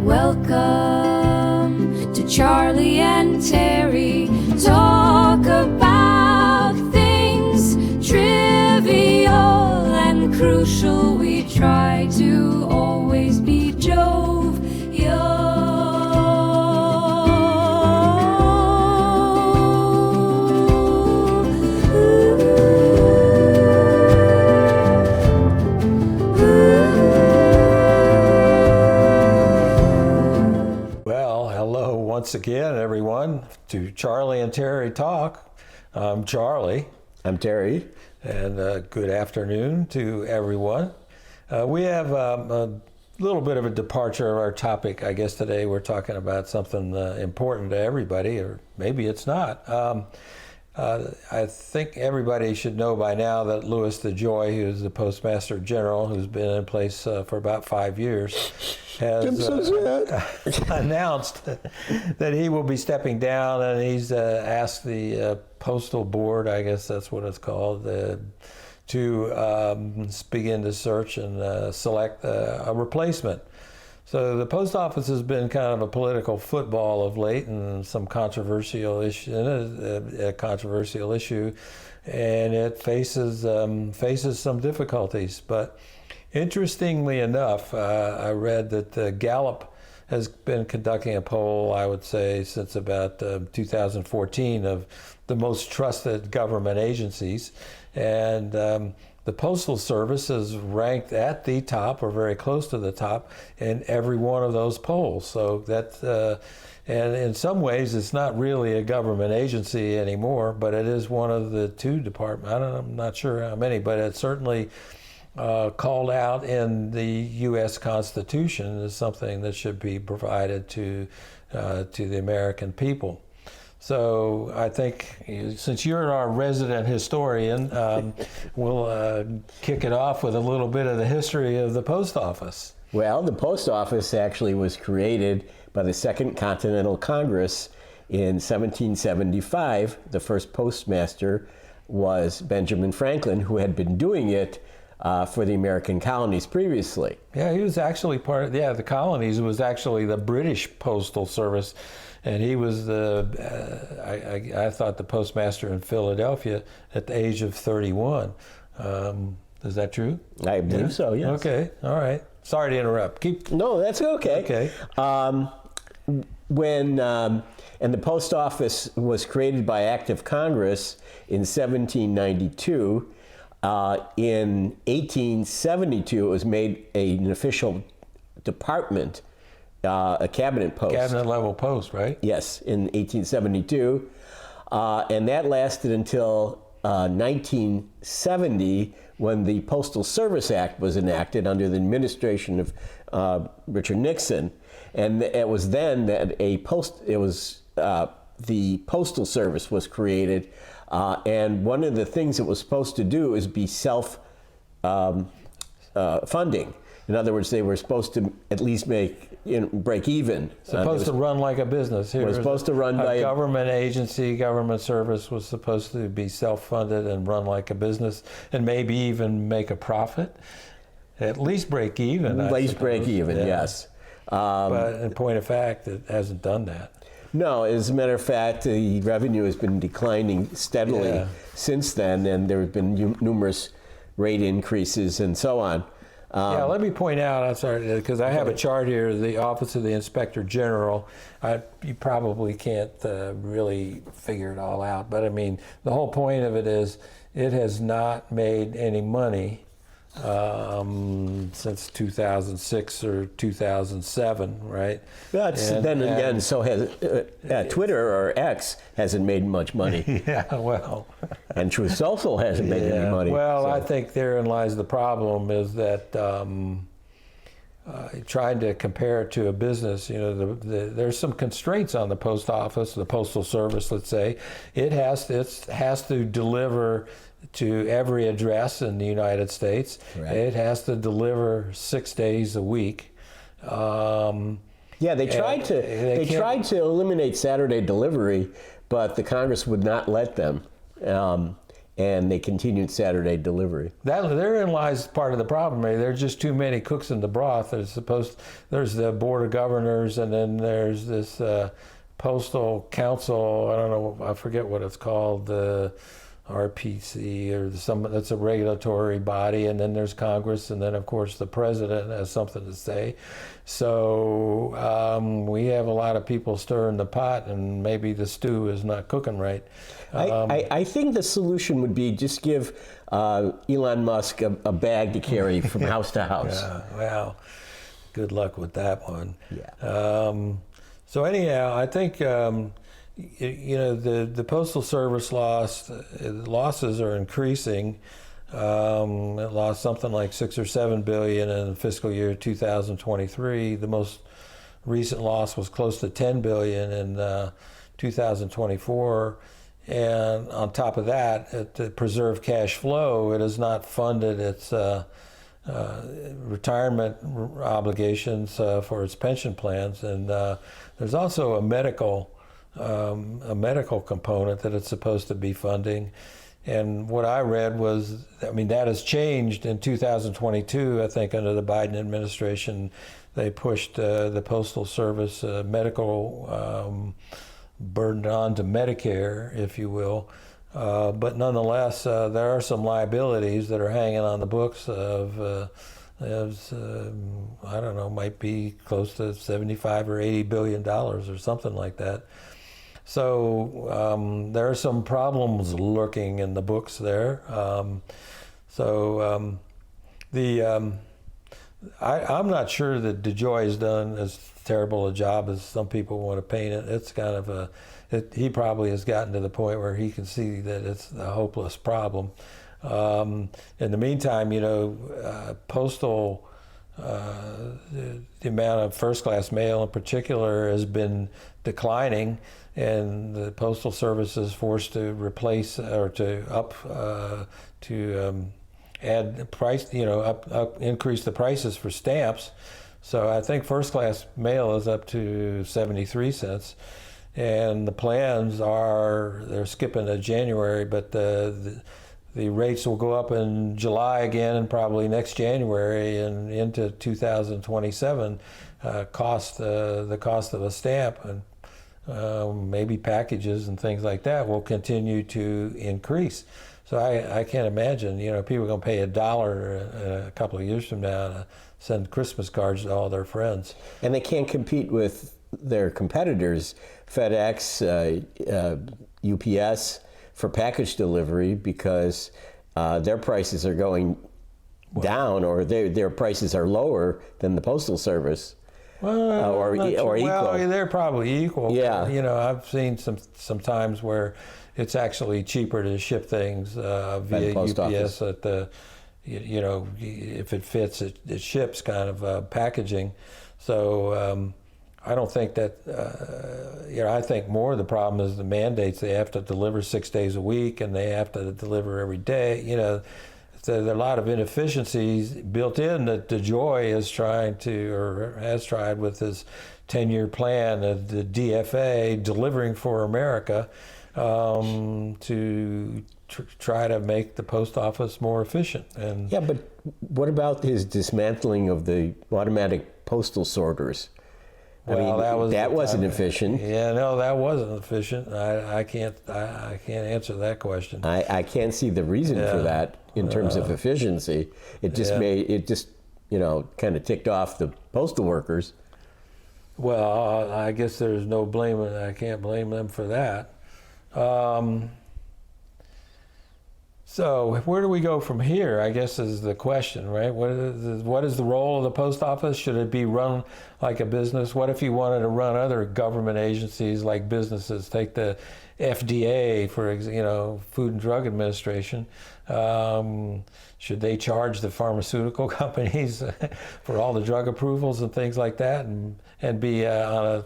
Welcome to Charlie and Terry Talk About Things Trivial and Crucial. We try to always be jovial. Once again, everyone, to Charlie and Terry Talk. I'm Charlie. I'm Terry. And good afternoon to everyone. We have a little bit of a departure of our topic. I guess today we're talking about something important to everybody, or maybe it's not. I think everybody should know by now that Louis DeJoy, who's the Postmaster General, who's been in place for about 5 years, has announced that he will be stepping down, and he's asked the Postal Board, I guess that's what it's called, to begin to search and select a replacement. So the post office has been kind of a political football of late, and some controversial issue, a controversial issue, and it faces some difficulties. But interestingly enough, I read that Gallup has been conducting a poll, I would say, since about 2014 of the most trusted government agencies, and the Postal Service is ranked at the top or very close to the top in every one of those polls. So that, and in some ways, it's not really a government agency anymore, but it is one of the two departments. I'm not sure how many, but it's certainly called out in the U.S. Constitution as something that should be provided to the American people. So I think, since you're our resident historian, we'll kick it off with a little bit of the history of the post office. Well, the post office actually was created by the Second Continental Congress in 1775. The first postmaster was Benjamin Franklin, who had been doing it for the American colonies previously. Yeah, he was actually part of, the colonies was actually the British Postal Service. And he was I thought the postmaster in Philadelphia at the age of 31. Is that true? I believe so, yes. Okay, all right. Sorry to interrupt. No, that's okay. Okay. And the post office was created by act of Congress in 1792. In 1872, it was made an official department. A cabinet post. Cabinet level post, right? Yes, in 1872. And that lasted until 1970, when the Postal Service Act was enacted under the administration of Richard Nixon. And it was then that the Postal Service was created. And one of the things it was supposed to do is be self-funding. In other words, they were supposed to at least break even. Supposed to run like a business. Here was supposed to run by a government agency, government service was supposed to be self-funded and run like a business, and maybe even make a profit. At least break even. At least break even, yes. But in point of fact, it hasn't done that. No, as a matter of fact, the revenue has been declining steadily since then, and there have been numerous rate increases and so on. Let me point out, I'm sorry, because I have a chart here, the Office of the Inspector General. You probably can't really figure it all out, but I mean, the whole point of it is it has not made any money since 2006 or 2007, right? So has Twitter or X hasn't made much money. Yeah, well. And Truth Social hasn't made any money. Well, so I think therein lies the problem, is that trying to compare it to a business, there's some constraints on the post office, the Postal Service, let's say. It has to deliver to every address in the United States. Right. It has to deliver 6 days a week. They tried to eliminate Saturday delivery, but the Congress would not let them. and they continued Saturday delivery. Therein lies part of the problem. There's just too many cooks in the broth. There's the Board of Governors, and then there's this Postal Council. I don't know, I forget what it's called, the RPC or that's a regulatory body, and then there's Congress, and then of course the president has something to say. So we have a lot of people stirring the pot, and maybe the stew is not cooking right. I think the solution would be just give Elon Musk a bag to carry from house to house. Well, good luck with that one. Yeah. So anyhow, I think the Postal Service losses are increasing. It lost something like $6 or $7 billion in fiscal year 2023. The most recent loss was close to $10 billion in 2024. And on top of that, to preserve cash flow, it has not funded its retirement obligations for its pension plans. And there's also a medical component that it's supposed to be funding. And what I read was, that has changed in 2022. I think under the Biden administration, they pushed the Postal Service medical burden on to Medicare, if you will. But nonetheless, there are some liabilities that are hanging on the books of, I don't know, might be close to 75 or $80 billion or something like that. So there are some problems lurking in the books there. I'm not sure that DeJoy has done as terrible a job as some people want to paint it. It's kind of he probably has gotten to the point where he can see that it's a hopeless problem. In the meantime, postal, the amount of first-class mail in particular has been declining, and the Postal Service is forced to replace or to add price, increase the prices for stamps. So I think first-class mail is up to 73 cents, and the plans they're skipping to January, but the rates will go up in July again, and probably next January and into 2027. The cost of a stamp and maybe packages and things like that will continue to increase. So I can't imagine, people are going to pay $1 a couple of years from now to send Christmas cards to all their friends. And they can't compete with their competitors, FedEx, UPS, for package delivery because their prices are going down, or their prices are lower than the Postal Service. Or equal. Well, they're probably equal. Yeah. I've seen some times where it's actually cheaper to ship things via UPS at the, if it fits, it ships kind of packaging. So I don't think that, I think more of the problem is the mandates. They have to deliver 6 days a week, and they have to deliver every day. There are a lot of inefficiencies built in that DeJoy is trying to, or has tried with his 10-year plan of the DFA, Delivering for America, to try to make the post office more efficient. And yeah, but what about his dismantling of the automatic postal sorters? That wasn't efficient. Yeah, no, that wasn't efficient. I can't answer that question. I can't see the reason for that in terms of efficiency. It just kind of ticked off the postal workers. Well, I guess there's no blame. I can't blame them for that. So where do we go from here, I guess, is the question, right? What is the role of the post office? Should it be run like a business? What if you wanted to run other government agencies like businesses? Take the FDA, for Food and Drug Administration. Should they charge the pharmaceutical companies for all the drug approvals and things like that, and be on a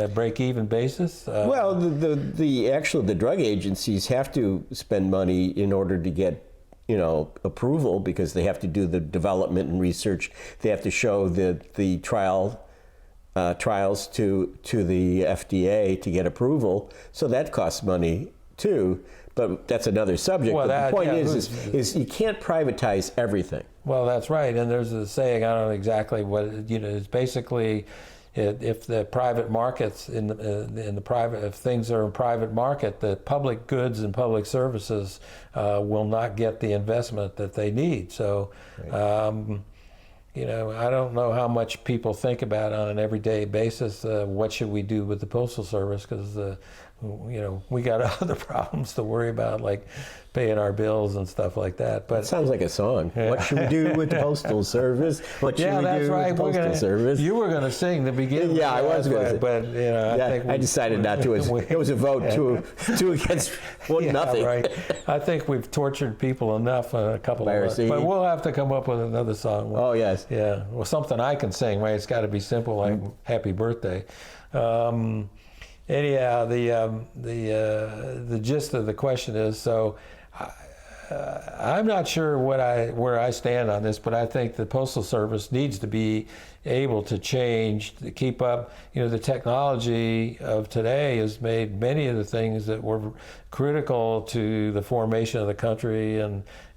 break-even basis? Well, the drug agencies have to spend money in order to get approval, because they have to do the development and research. They have to show the trials to the FDA to get approval. So that costs money too. but that's another subject. Well, but the point yeah, is you can't privatize everything. Well, that's right. And there's a saying, I don't know exactly what, it's basically, if the private markets in the private, if things are in private market, the public goods and public services will not get the investment that they need. So, right. I don't know how much people think about on an everyday basis. What should we do with the Postal Service? Because we got other problems to worry about, like paying our bills and stuff like that. But it sounds like a song. Yeah. What should we do with the Postal Service? What should we do with the Postal Service? You were going to sing the beginning. Yeah, I was going to. But I decided not to. It was a vote two against one, nothing. Right. I think we've tortured people enough a couple of months. But we'll have to come up with another song. Oh yes. Yeah. Well, something I can sing. Right. It's got to be simple, like "Happy Birthday." Anyhow, the gist of the question is, so I'm not sure where I stand on this, but I think the Postal Service needs to be able to change to keep up. The technology of today has made many of the things that were critical to the formation of the country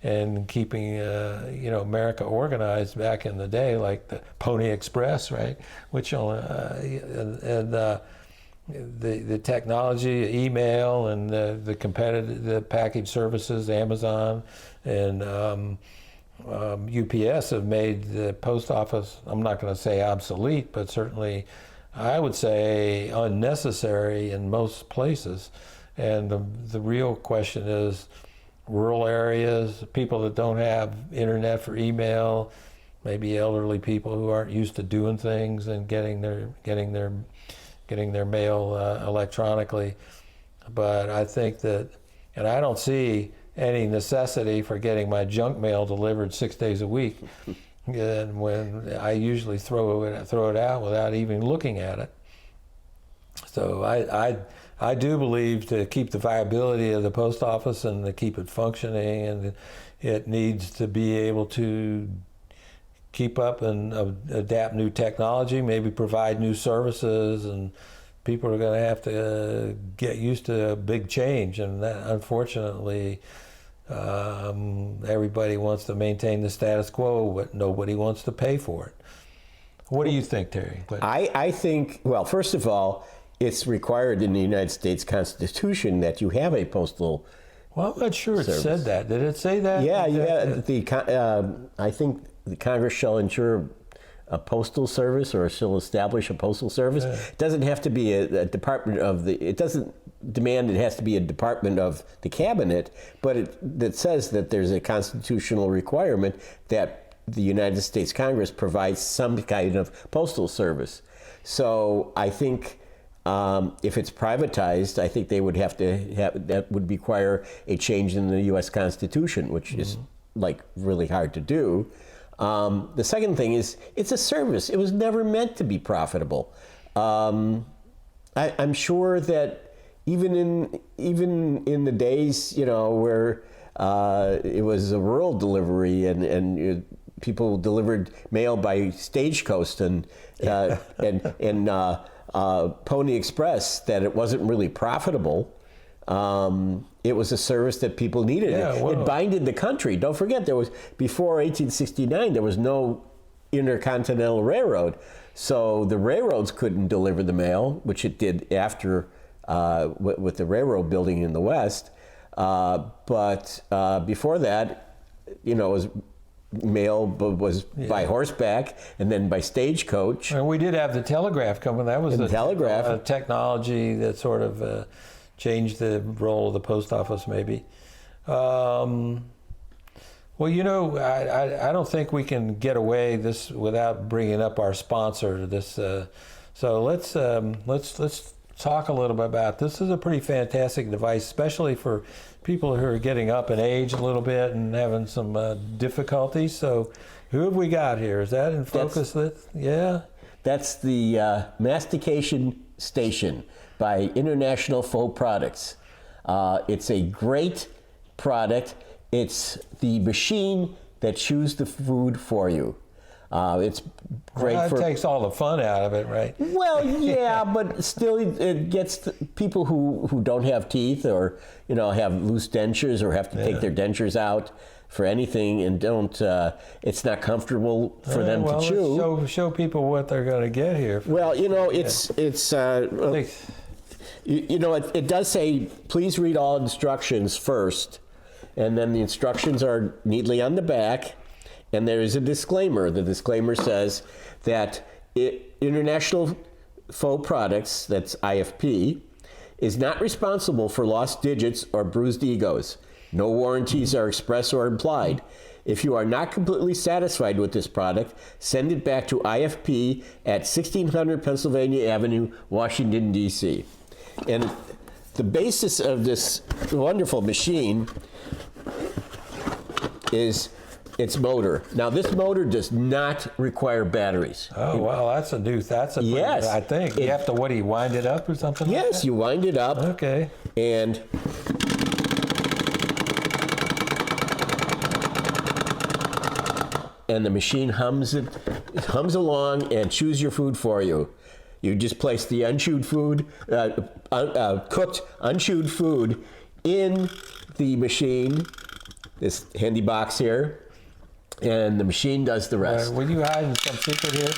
and keeping America organized back in the day, like the Pony Express, right? Which the technology, email, and the package services, Amazon and UPS have made the post office, I'm not going to say obsolete, but certainly I would say unnecessary in most places. And the real question is rural areas, people that don't have internet for email, maybe elderly people who aren't used to doing things and getting their mail electronically. But I think that, and I don't see any necessity for getting my junk mail delivered 6 days a week. And when I usually throw it out without even looking at it. So I do believe to keep the viability of the post office and to keep it functioning, and it needs to be able to keep up and adapt new technology, maybe provide new services, and people are going to have to get used to a big change. And that, unfortunately, everybody wants to maintain the status quo, but nobody wants to pay for it. What do you think, Terry? I think, well, first of all, it's required in the United States Constitution that you have a postal Well, I'm not sure service. It said that. Did it say that? Yeah. I think the Congress shall ensure a postal service, or shall establish a postal service. Yeah. It doesn't have to be a department of the, it doesn't demand it has to be a department of the cabinet, but it says that there's a constitutional requirement that the United States Congress provides some kind of postal service. So I think if it's privatized, I think they would have to have, that would require a change in the U.S. Constitution, which is like really hard to do. The second thing is, it's a service. It was never meant to be profitable. I'm sure that even in the days, where it was a rural delivery and people delivered mail by stagecoach and Pony Express, that it wasn't really profitable. It was a service that people needed. It binded the country. Don't forget, before 1869, there was no intercontinental railroad. So the railroads couldn't deliver the mail, which it did after with the railroad building in the West. But before that, mail was by horseback and then by stagecoach. And we did have the telegraph coming. That was the telegraph technology that sort of changed the role of the post office, maybe. Well, I don't think we can get away this without bringing up our sponsor. So let's talk a little bit about this. Is a pretty fantastic device, especially for people who are getting up in age a little bit and having some difficulties. So who have we got here? Is that in focus? That's the Mastication Station by International Faux Products. It's a great product. It's the machine that chews the food for you. It's great Well, for. it takes all the fun out of it, right? Well, yeah, but still, it gets people who don't have teeth, or have loose dentures, or have to take their dentures out for anything, and don't. It's not comfortable for them to chew. Let's show people what they're going to get here. Well, it's it does say please read all instructions first, and then the instructions are neatly on the back, and there is a disclaimer. The disclaimer says that International Faux Products, that's IFP, is not responsible for lost digits or bruised egos. No warranties are expressed or implied. If you are not completely satisfied with this product, send it back to IFP at 1600 Pennsylvania Avenue, Washington, D.C. And the basis of this wonderful machine is its motor. Now, this motor does not require batteries. Oh, well, that's a Yes. I think. You have to, what do you wind it up or something like Yes, that? you wind it up. Okay. And the machine hums along and chews your food for you. You just place the unchewed food, cooked, unchewed food in the machine, this handy box here, and the machine does the rest. Were you hiding some secret here?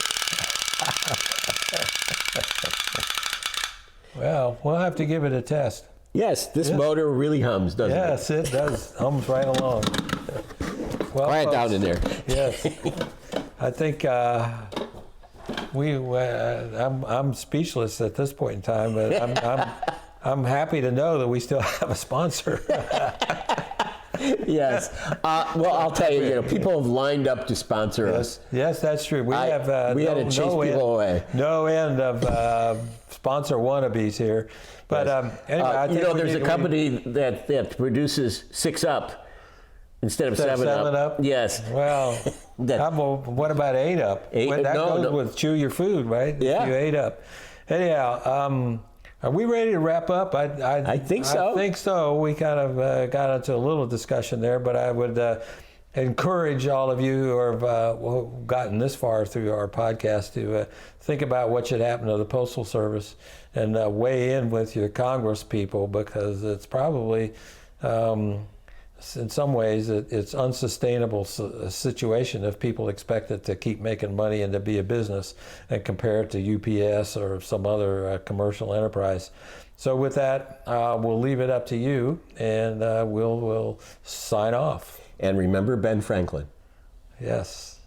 Well, we'll have to give it a test. Yes, this motor really hums, doesn't it? Yes, it does. Hums right along. Well, Quiet down in there. Yes. I think I'm speechless at this point in time, but I'm happy to know that we still have a sponsor. Yes. Well, I'll tell you, people have lined up to sponsor us. Yes, that's true. We have had to chase people away. No end of sponsor wannabes here. But anyway, I think there's a company that produces 6-Up instead of 7-Up. Yes. Well, what about 8-Up? That goes with chew your food, right? Yeah. You 8-Up. Anyhow, are we ready to wrap up? I think so. I think so. We kind of got into a little discussion there, but I would encourage all of you who have gotten this far through our podcast to think about what should happen to the Postal Service and weigh in with your Congress people, because it's probably, in some ways, it's unsustainable situation if people expect it to keep making money and to be a business and compare it to UPS or some other commercial enterprise. So with that, we'll leave it up to you, and we'll sign off. And remember Ben Franklin. Yes.